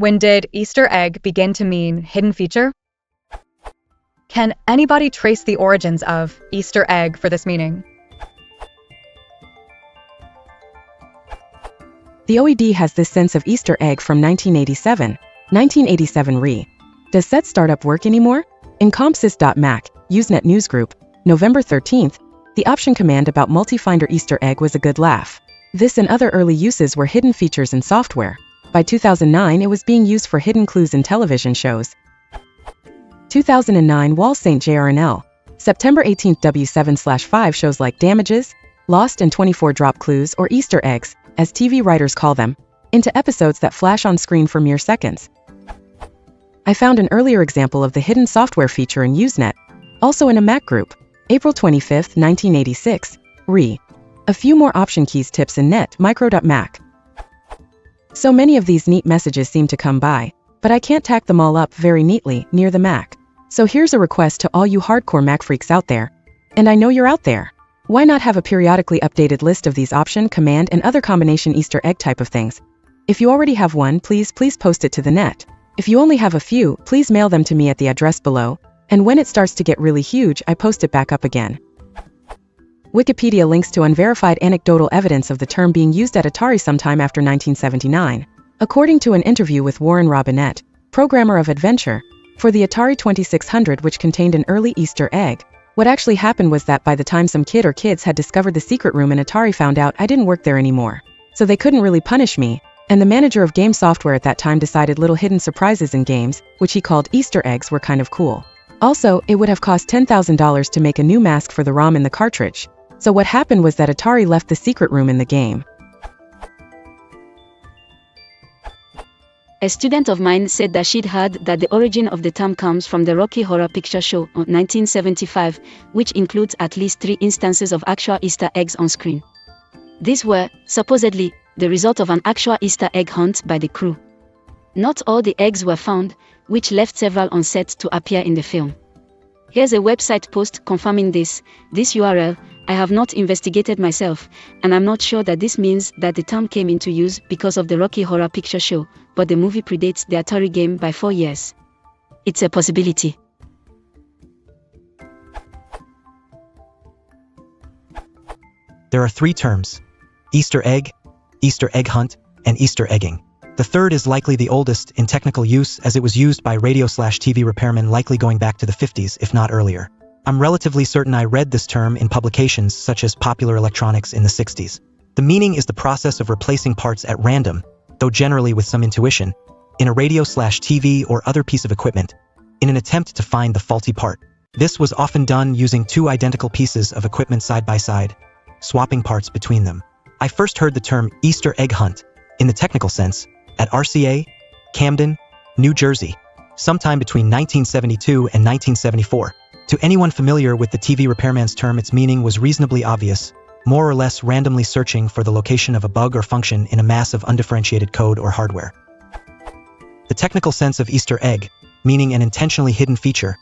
When did Easter egg begin to mean hidden feature? Can anybody trace the origins of Easter egg for this meaning? The OED has this sense of Easter egg from 1987. 1987 re. Does set startup work anymore? In comp.s.mac, Usenet Newsgroup, November 13th, the option command about multi-finder Easter egg was a good laugh. This and other early uses were hidden features in software. By 2009 it was being used for hidden clues in television shows. 2009 Wall St. JRNL, September 18th W7/5 shows like Damages, Lost and 24 drop clues or Easter eggs, as TV writers call them, into episodes that flash on screen for mere seconds. I found an earlier example of the hidden software feature in Usenet, also in a Mac group, April 25, 1986, re. A few more option keys tips in net micro.mac. So many of these neat messages seem to come by, but I can't tack them all up very neatly near the Mac. So here's a request to all you hardcore Mac freaks out there. And I know you're out there. Why not have a periodically updated list of these option, command, and other combination Easter egg type of things? If you already have one, please post it to the net. If you only have a few, please mail them to me at the address below, and when it starts to get really huge, I post it back up again. Wikipedia links to unverified anecdotal evidence of the term being used at Atari sometime after 1979. According to an interview with Warren Robinette, programmer of Adventure, for the Atari 2600, which contained an early Easter egg, what actually happened was that by the time some kid or kids had discovered the secret room in Atari found out I didn't work there anymore. So they couldn't really punish me, and the manager of game software at that time decided little hidden surprises in games, which he called Easter eggs, were kind of cool. Also, it would have cost $10,000 to make a new mask for the ROM in the cartridge. So what happened was that Atari left the secret room in the game. A student of mine said that she'd heard that the origin of the term comes from the Rocky Horror Picture Show of 1975, which includes at least 3 instances of actual Easter eggs on screen. These were, supposedly, the result of an actual Easter egg hunt by the crew. Not all the eggs were found, which left several on set to appear in the film. Here's a website post confirming this URL. I have not investigated myself, and I'm not sure that this means that the term came into use because of the Rocky Horror Picture Show, but the movie predates the Atari game by 4 years. It's a possibility. There are 3 terms: Easter egg, Easter egg hunt, and Easter egging. The third is likely the oldest in technical use, as it was used by radio/TV repairmen likely going back to the 50s, if not earlier. I'm relatively certain I read this term in publications such as Popular Electronics in the 60s. The meaning is the process of replacing parts at random, though generally with some intuition, in a radio/TV or other piece of equipment, in an attempt to find the faulty part. This was often done using 2 identical pieces of equipment side by side, swapping parts between them. I first heard the term Easter egg hunt, in the technical sense, at RCA, Camden, New Jersey, sometime between 1972 and 1974. To anyone familiar with the TV repairman's term, its meaning was reasonably obvious, more or less randomly searching for the location of a bug or function in a mass of undifferentiated code or hardware. The technical sense of Easter egg, meaning an intentionally hidden feature,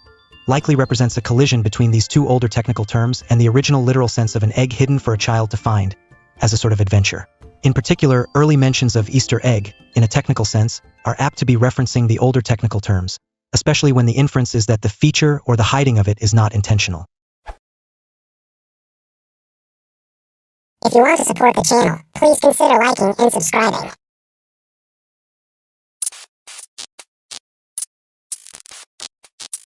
likely represents a collision between these 2 older technical terms and the original literal sense of an egg hidden for a child to find, as a sort of adventure. In particular, early mentions of Easter egg, in a technical sense, are apt to be referencing the older technical terms, especially when the inference is that the feature or the hiding of it is not intentional. If you want to support the channel, please consider liking and subscribing.